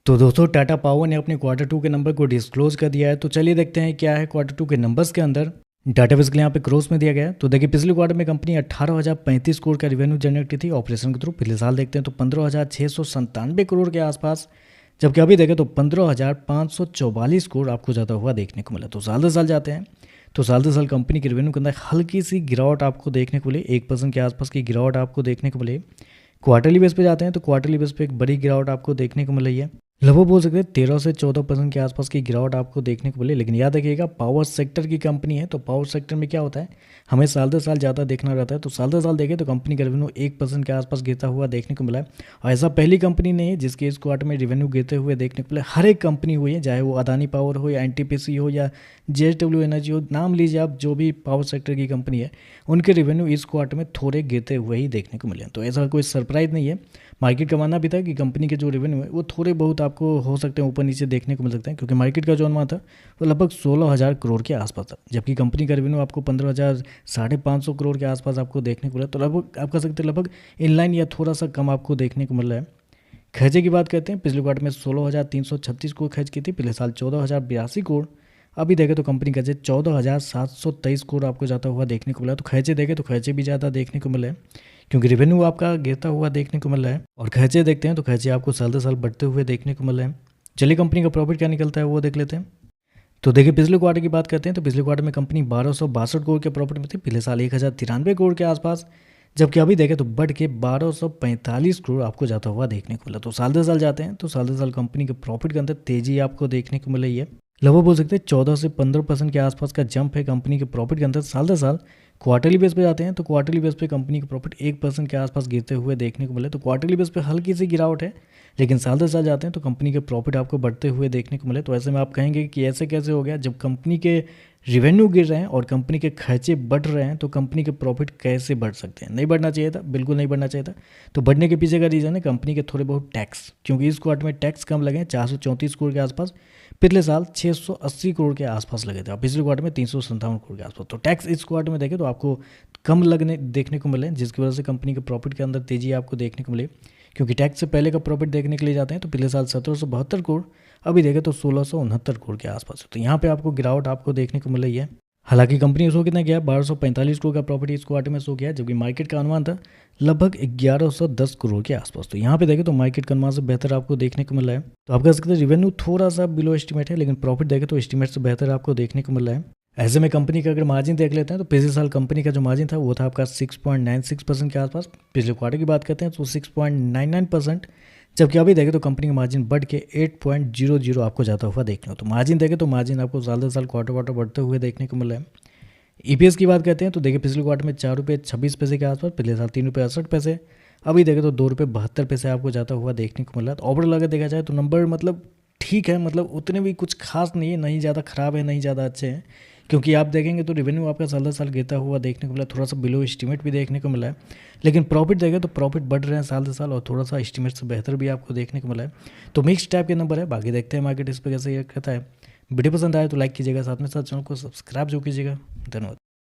तो दोस्तों टाटा पावर ने अपने क्वार्टर टू के नंबर को डिस्क्लोज कर दिया है। तो चलिए देखते हैं क्या है क्वार्टर टू के नंबर्स के अंदर। डाटा बेसिकली यहाँ पे क्रॉस में दिया गया है। तो देखिए पिछले क्वार्टर में कंपनी 18,035 करोड़ का रेवेन्यू जनरेट की थी ऑपरेशन के थ्रू। पिछले साल देखते हैं तो 15,697 करोड़ के आसपास, जबकि अभी देखें तो 15,544 करोड़ आपको ज़्यादा हुआ देखने को मिला। तो साल दर साल जाते हैं तो साल दर साल कंपनी के रेवेन्यू के अंदर हल्की सी गिरावट आपको देखने को मिले, 1% के आसपास की गिरावट आपको देखने को मिले। क्वार्टरली बेस पे जाते हैं तो क्वार्टरली बेस पे एक बड़ी गिरावट आपको देखने को मिल रही है। लगभग बोल सकते हैं 13 से 14% के आसपास की गिरावट आपको देखने को मिले। लेकिन याद रखिएगा पावर सेक्टर की कंपनी है, तो पावर सेक्टर में क्या होता है, हमें साल दर साल ज़्यादा देखना रहता है। तो साल दर साल देखें तो कंपनी का रेवेन्यू 1% के आसपास गिरता हुआ देखने को मिला है। और ऐसा पहली कंपनी नहीं है जिसके इस क्वार्टर में रेवेन्यू गिरते हुए देखने को मिला। हर एक कंपनी हुई है, चाहे वो अदानी पावर हो या एनटीपीसी हो या जेएसडब्ल्यू एनर्जी हो, नाम लीजिए आप, जो भी पावर सेक्टर की कंपनी है उनके रेवेन्यू इस क्वार्टर में थोड़े गिरते हुए ही देखने को मिले। तो ऐसा कोई सरप्राइज नहीं है। मार्केट का मानना भी था कि कंपनी के जो रेवेन्यू है वो थोड़े बहुत आपको हो सकते हैं ऊपर नीचे देखने को मिल सकते हैं, क्योंकि मार्केट का जो अनुमान था वो लगभग 16,000 करोड़ के आसपास था, जबकि कंपनी का रेवेन्यू आपको 15,000 550 करोड़ के आसपास आपको देखने को मिला। तो लगभग आप कह सकते हैं लगभग इनलाइन या थोड़ा सा कम आपको देखने को मिल रहा है। खर्चे की बात करते हैं, पिछले क्वार्टर में 16,336 करोड़ खर्च की थी, पिछले साल 14,082 करोड़। अभी देखें तो कंपनी का 14,723 करोड़ आपको जाता हुआ देखने को मिला। तो खर्चे देखें तो खर्चे भी ज़्यादा देखने को मिले, क्योंकि रेवेन्यू आपका गिरता हुआ देखने को मिल रहा है। और खर्चे देखते हैं तो खर्चे आपको साल दर साल बढ़ते हुए देखने को मिल रहे हैं। चलिए कंपनी का प्रॉफिट क्या निकलता है वो देख लेते हैं। तो देखिए पिछले क्वार्टर की बात करते हैं तो पिछले क्वार्टर में कंपनी 1262 करोड़ के प्रॉफिट में थी, पिछले साल 1,093 करोड़ के आसपास, जबकि अभी देखें तो बढ़ के 1245 करोड़ आपको जाता हुआ देखने को मिला। तो साल दर साल जाते हैं तो साल दर साल कंपनी के प्रॉफिट के अंदर तेजी आपको देखने को मिल रही है। लगभग बोल सकते हैं 14 से 15% के आसपास का जंप है कंपनी के प्रॉफिट के अंदर साल दर साल। क्वार्टरली बेस पे जाते हैं तो क्वार्टरली बेस पे कंपनी का प्रॉफिट 1% के आसपास गिरते हुए देखने को मिले। तो क्वार्टरली बेस पे हल्की सी गिरावट है, लेकिन साल दर साल जाते हैं तो कंपनी के प्रॉफिट आपको बढ़ते हुए देखने को मिले। तो ऐसे में आप कहेंगे कि ऐसे कैसे हो गया, जब कंपनी के रेवेन्यू गिर रहे हैं और कंपनी के खर्चे बढ़ रहे हैं तो कंपनी के प्रॉफिट कैसे बढ़ सकते हैं। नहीं बढ़ना चाहिए था, बिल्कुल नहीं बढ़ना चाहिए था। तो बढ़ने के पीछे का रीज़न है कंपनी के थोड़े बहुत टैक्स, क्योंकि इस क्वार्टर में टैक्स कम लगे हैं, 434 करोड़ के आसपास, पिछले साल 680 करोड़ के आसपास लगे थे और पिछले क्वार्टर में 357 करोड़ के आसपास। तो टैक्स इस क्वार्टर में देखें तो आपको कम लगने देखने को मिले, जिसकी वजह से कंपनी के प्रॉफिट के अंदर तेजी आपको देखने को मिले। क्योंकि टैक्स से पहले का प्रॉफिट देखने के लिए जाते हैं तो पिछले साल 1772 करोड़, अभी देखें तो 1669 करोड़ के आसपास। तो यहाँ पे आपको गिरावट आपको देखने को मिल रही है। हालांकि कंपनी शो कितना गया, 1245 करोड़ का प्रॉफिट इस क्वार्टर में शो किया, जबकि मार्केट का अनुमान था लगभग 1110 करोड़ के आसपास। तो यहाँ पे देखें तो मार्केट का अनुमान से बेहतर आपको देखने को मिल रहा है। तो आप कह सकते हैं रेवेन्यू थोड़ा सा बिलो एस्टिमेट है, लेकिन प्रॉफिट देखें तो एस्टिमेट से बेहतर आपको देखने को मिल रहा है। ऐसे में कंपनी का अगर मार्जिन देख लेते हैं तो पिछले साल कंपनी का जो मार्जिन था वो था आपका 6.96% के आसपास। पिछले क्वार्टर की बात करते हैं तो 6.99%, जबकि अभी देखें तो कंपनी का मार्जिन बढ़ के 8.00 आपको जाता हुआ देखने को। तो मार्जिन देखें तो मार्जिन आपको साल दर साल क्वार्टर क्वार्टर बढ़ते हुए देखने को मिल रहा है। ईपीएस की बात करते हैं तो देखिए पिछले क्वार्टर में 4 रुपये 26 पैसे के आसपास, पिछले साल 3 रुपये 68 पैसे, अभी देखें तो 2 रुपये 72 पैसे आपको जाता हुआ देखने को मिल रहा है। तो ओवरऑल अगर देखा जाए तो नंबर मतलब ठीक है, मतलब उतने भी कुछ खास नहीं है, नहीं ज़्यादा ख़राब है नहीं ज़्यादा अच्छे हैं। क्योंकि आप देखेंगे तो रेवेन्यू आपका साल दर साल गिरता हुआ देखने को मिला, थोड़ा सा बिलो एस्टीमेट भी देखने को मिला है। लेकिन प्रॉफिट देखें तो प्रॉफिट बढ़ रहे हैं साल दर साल और थोड़ा सा एस्टीमेट से बेहतर भी आपको देखने को मिला है। तो मिक्स टाइप के नंबर है, बाकी देखते हैं मार्केट इस पर कैसे ये कहता है। वीडियो पसंद आए तो लाइक कीजिएगा, साथ में साथ चैनल को सब्सक्राइब जो कीजिएगा। धन्यवाद।